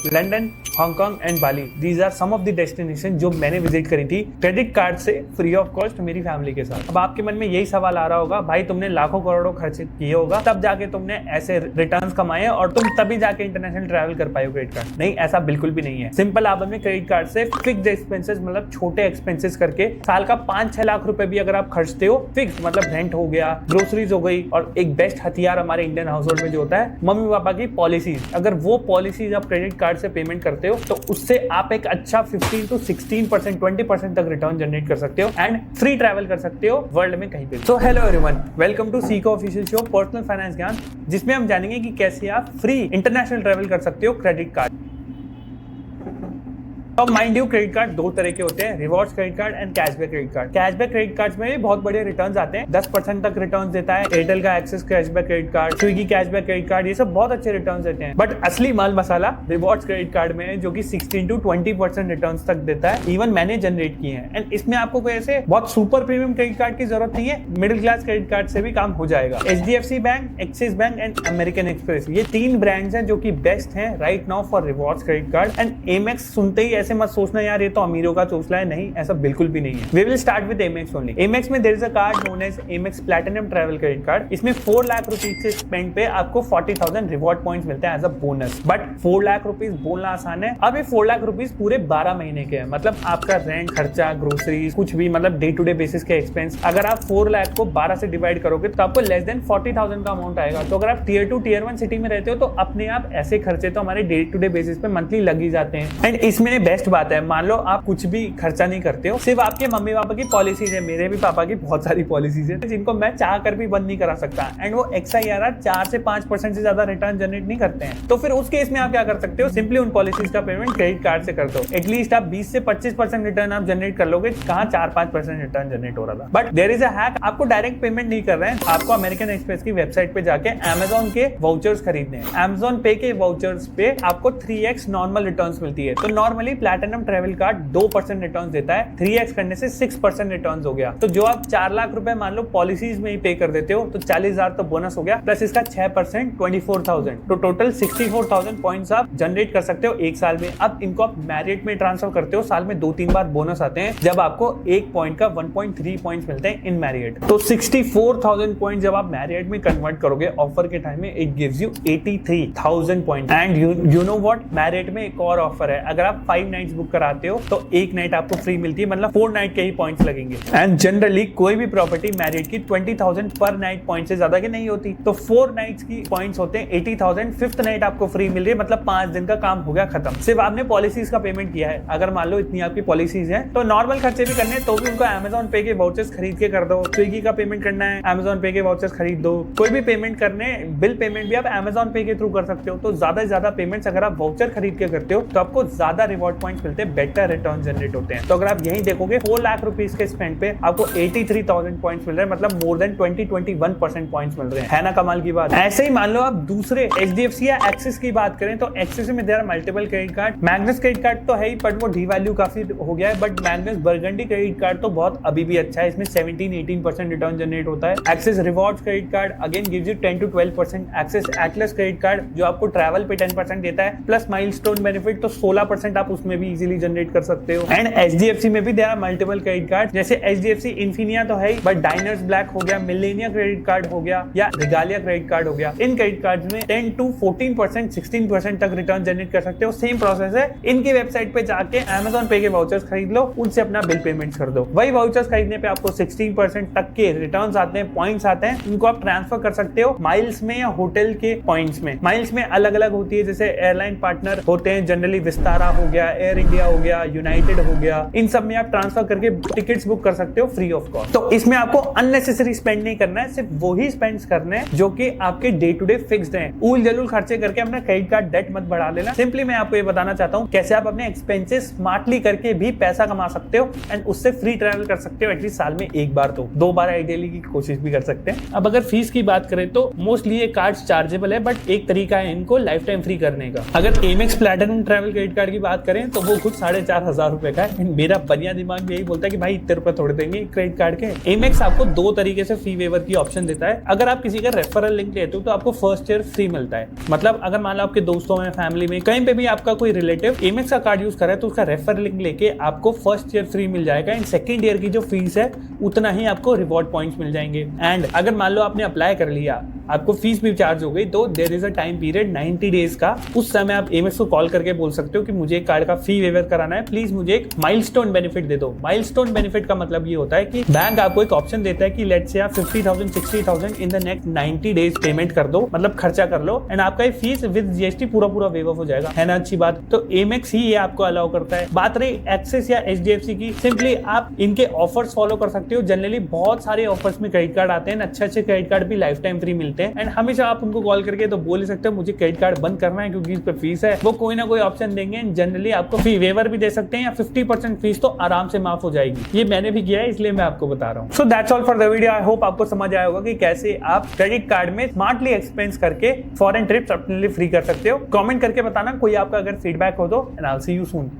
London, Hong Kong and Bali, these are some of the destination जो मैंने visit करी थी क्रेडिट कार्ड से फ्री ऑफ कॉस्ट मेरी फैमिली के साथ। अब आपके मन में यही सवाल आ रहा होगा, भाई तुमने लाखों करोड़ों खर्च किए होगा तब जाके तुमने ऐसे रिटर्न्स कमाए और तुम तभी जाके इंटरनेशनल ट्रैवल कर पाए हो क्रेडिट कार्ड। नहीं, ऐसा बिल्कुल भी नहीं है। सिंपल, आप अपने क्रेडिट कार्ड से फिक्स्ड एक्सपेंसेस मतलब छोटे एक्सपेंसेस करके साल का 5-6 लाख रुपए भी अगर आप खर्चते हो, फिक्स मतलब रेंट हो गया, ग्रोसरीज हो गई, और एक बेस्ट हथियार हमारे इंडियन हाउस होल्ड में जो होता है मम्मी पापा की पॉलिसीज, अगर वो पॉलिसीज आप क्रेडिट कार्ड से पेमेंट करते हो तो उससे आप एक अच्छा 15 to 16%, 20% तक रिटर्न जनरेट कर सकते हो एंड फ्री ट्रैवल कर सकते हो वर्ल्ड में कहीं पे। So hello everyone, welcome to सीको ऑफिशियल शो पर्सनल फाइनेंस ज्ञान, जिसमें हम जानेंगे कि कैसे आप फ्री इंटरनेशनल ट्रैवल कर सकते हो क्रेडिट कार्ड। अब माइंड यू, क्रेडिट कार्ड दो तरह के होते हैं, rewards credit card and cashback credit card. Cashback credit card में भी बहुत बड़े रिटर्न्स आते हैं, 10% तक रिटर्न्स देता है एयरटेल का axis cashback credit card, Swiggy cashback credit card, ये सब बहुत अच्छे रिटर्न्स देते हैं। बट असली माल मसाला रिवॉर्ड्स क्रेडिट कार्ड में है, जो कि 16 to 20% रिटर्न्स तक देता है। इवन मैंने जनरेट किए हैं एंड इसमें आपको कोई ऐसे बहुत सुपर प्रीमियम क्रेडिट कार्ड की जरूरत नहीं है, मिडिल क्लास क्रेडिट कार्ड से भी काम हो जाएगा। HDFC bank, axis bank and American express, ये 3 ब्रांड्स हैं जो कि बेस्ट हैं right now for rewards credit card. And Amex सुनते ही ऐसे मत सोचना यार ये तो अमीरों का चोचला है, नहीं, ऐसा बिल्कुल भी नहीं है। We will start with Amex only. Amex में there is a card known as Amex platinum travel credit card. इसमें 4 लाख रुपीज से स्पेंड पे आपको 40,000 रिवॉर्ड पॉइंट्स मिलते हैं as a bonus. But 4 lakh rupees बोलना आसान है, अब ये 4 लाख रुपीज पूरे 12 महीने के हैं, मतलब आपका रेंट, खर्चा, ग्रोसरीज, कुछ भी मतलब डे टू डे बेसिस के एक्सपेंस, अगर आप 4 लाख को 12 से डिवाइड करोगे तो आपको लेस देन 40,000 का अमाउंट आएगा। तो अगर आप टियर 2 टियर 1 सिटी में रहते हो तो अपने आप ऐसे खर्चे तो हमारे डे टू डे बेसिस पे मंथली लग ही जाते हैं। एंड इसमें बेस्ट बात है, मान लो आप कुछ भी खर्चा नहीं करते हो, सिर्फ आपके मम्मी पापा की पॉलिसीज है, मेरे भी पापा की बहुत सारी पॉलिसीज है जिनको मैं चाह कर भी बंद नहीं करा सकता, एंड वो XIRR 4 से 5% से ज्यादा रिटर्न जनरेट नहीं करते हैं। तो फिर उस केस में आप क्या कर सकते हो, सिंपली उन पॉलिसीज का पेमेंट क्रेडिट कार्ड से कर दो। एटलीस्ट आप 20 से 25% रिटर्न आप जनरेट कर लोगे, कहां 4-5% रिटर्न जनरेट हो रहा था। But there is a hack, आपको डायरेक्ट पेमेंट नहीं कर रहे हैं, आपको अमेरिकन एक्सप्रेस की वेबसाइट पे जाके अमेजोन के वाउचर्स खरीदने हैं। अमेजोन पे के वाउचर्स पे आपको 3x नॉर्मल रिटर्न्स मिलती है। तो normally platinum travel card 2% returns देता है, 3x करने से 6% रिटर्न्स हो गया। तो जो आप 4 लाख रुपए मान लो पॉलिसीज में ही पे कर देते हो तो 40,000 तो बोनस हो गया, प्लस इसका 6% 24,000, तो टोटल 64,000 पॉइंट्स आप जनरेट कर सकते हो एक साल में। अब इनको आप मैरिट में ट्रांसफर करते हो, साल में 2-3 बार बोनस आते हैं, जब आपको 1 पॉइंट का 1.3 पॉइंट्स मिलते हैं इन मैरिट। तो 64,000 पॉइंट जब आप मैरिट में कन्वर्ट करोगे ऑफर के टाइम में, it gives you 83,000 point. And you know what, merit में एक और ऑफर है, अगर आप 5 नाइट्स बुक कराते हो तो एक नाइट आपको फ्री मिलती है, मतलब 4 नाइट के ही पॉइंट्स लगेंगे। एंड जनरली कोई भी प्रॉपर्टी मैरिट की 20,000 पर नाइट पॉइंट से ज्यादा की नहीं होती, तो 4 नाइट्स की पॉइंट्स होते हैं 80,000, 5th नाइट आपको फ्री मिल रही है, मतलब 5 दिन का काम हो गया खत्म। सिर्फ आपने पॉलिसीज का पेमेंट किया है। अगर मान लो इतनी आपकी पॉलिसीज हैं तो नॉर्मल खर्चे भी करने हैं तो भी उनको अमेजोन पे के वाउचर्स खरीद के कर दो। स्विगी का पेमेंट करना है, अमेजोन पे के वाउचर्स खरीद दो। कोई भी पेमेंट करने, बिल पेमेंट भी आप अमेजोन पे के थ्रू कर सकते हो। तो ज्यादा से ज्यादा पेमेंट्स अगर आप वाउचर खरीद के करते हो तो आपको ज्यादा रिवॉर्ड पॉइंट्स मिलते हैं, बेटर रिटर्न जनरेट होते हैं। तो अगर आप यही देखोगे 4 लाख रुपीस के स्पेंड पे आपको 83,000 पॉइंट्स मिल रहे हैं, मतलब मोर देन 21% पॉइंट्स मिल रहे हैं, है ना कमाल की बात। ऐसे ही मान लो आप दूसरे HDFC या एक्सिस की बात करें तो एक्सिस में there are multiple credit card. Magnus credit card तो है ही, बट वो डिवैल्यू काफी हो गया है, but Magnus burgundy credit card तो बहुत अभी भी अच्छा है, इसमें 17-18% रिटर्न जनरेट होता है। Axis rewards credit card again gives you 10 to 12%। Axis Atlas credit card जो आपको ट्रैवल पे 10% देता है, प्लस माइलस्टोन बेनिफिट, तो 16% आप उसमें भी इजीली जनरेट कर सकते हो। एंड HDFC में भी there are multiple credit card, जैसे HDFC इन्फिनिया तो है ही, बट डाइनर्स ब्लैक हो गया, मिलेनिया क्रेडिट कार्ड हो गया, या रिगालिया क्रेडिट कार्ड हो गया। इन क्रेडिट कार्ड्स में 10 to 14%, 16% तक रिटर्न जनरेट कर सकते हो। सेम प्रोसेस है, इनकी वेबसाइट पे जाके अमेजोन पे के वाउचर्स खरीद लो, उनसे अपना बिल पेमेंट कर दो। वही वाउचर्स खरीदने पे आपको 16% तक के रिटर्न्स आते हैं, पॉइंट्स आते हैं, उनको आप ट्रांसफर कर सकते हो माइल्स में या होटल के पॉइंट्स में। माइल्स में अलग अलग होती है, जैसे एयरलाइन पार्टनर होते हैं, जनरली विस्तारा हो गया, एयर इंडिया हो गया, यूनाइटेड हो गया, इन सब में आप ट्रांसफर करके टिकट्स बुक कर सकते हो फ्री ऑफ कॉस्ट। तो इसमें आपको अननेसेसरी स्पेंड नहीं करना है, सिर्फ वही स्पेंड्स करने हैं जो कि आपके डे टू डे फिक्स्ड हैं। उल जलूल खर्चे करके अपना क्रेडिट कार्ड डेट मत बढ़ा लेना। सिंपली मैं आपको ये बताना चाहता हूँ कैसे आप अपने एक्सपेंसेस स्मार्टली करके भी पैसा कमा सकते हो एंड उससे फ्री ट्रैवल कर सकते हो, एटलीस्ट साल में एक बार, तो 2 बार आइडियली की कोशिश भी कर सकते हैं। अब अगर फीस की बात करें तो मोस्टली ये कार्ड चार्जेबल है, बट एक तरीका है इनको लाइफ टाइम फ्री करने का। अगर Amex platinum travel credit card की बात करें हैं तो वो खुद 4,500 रुपए का है। मेरा बढ़िया दिमाग यही बोलता है कि भाई इतने रुपए थोड़े देंगे क्रेडिट कार्ड के। एमेक्स आपको 2 तरीके से फी वेवर की ऑप्शन देता है। अगर आप किसी का रेफरल लिंक लेते हो तो आपको फर्स्ट ईयर फ्री मिलता है। मतलब अगर मान लो आपके दोस्तों में, फैमिली में, कहीं पे भी आपका कोई रिलेटिव एमेक्स का कार्ड यूज कर रहा है तो उसका रेफरल लिंक लेके आपको फर्स्ट ईयर फ्री मिल जाएगा। एंड सेकंड ईयर की जो फीस है उतना ही आपको रिवॉर्ड पॉइंट्स मिल जाएंगे। एंड अगर मान लो आपने अप्लाई कर लिया, आपको फीस भी चार्ज हो गई, तो there is a time period 90 days का। उस समय आप एमेक्स को कॉल करके बोल सकते हो कि मुझे एक कार्ड का फी वेवर कराना है, प्लीज मुझे एक माइलस्टोन बेनिफिट दे दो। माइलस्टोन बेनिफिट का मतलब ये होता है कि बैंक आपको एक ऑप्शन देता है कि लेट्स से आप 50,000 60,000 in the next 90 days payment कर दो, मतलब खर्चा कर लो, एंड आपका फीस विद जीएसटी पूरा वेवर हो जाएगा। है ना अच्छी बात। तो एमेक्स ही ये आपको अलाउ करता है। बात रही एक्सिस या एचडीएफसी की, सिंपली आप इनके ऑफर्स फॉलो कर सकते हो। जनरली बहुत सारे ऑफर्स में क्रेडिट कार्ड आते हैं, अच्छे क्रेडिट कार्ड भी लाइफ टाइम फ्री मिलते हैं। एंड हमेशा आप उनको कॉल करके तो बोल ही सकते हो मुझे क्रेडिट कार्ड बंद करना है क्योंकि इस पे फीस है। वो कोई ना कोई ऑप्शन देंगे। जनरली आपको फी वेवर भी दे सकते हैं या 50% फीस तो आराम से माफ हो जाएगी। ये मैंने भी किया है इसलिए मैं आपको बता रहा हूँ। So that's all for the video. I hope आपको समझ आया होगा कि कैसे आप क्रेडिट कार्ड में स्मार्टली एक्सपेंस करके फॉरेन ट्रिप्स अपने लिए फ्री कर सकते हो। कमेंट करके बताना कोई आपका अगर फीडबैक हो तो, and I will see you soon.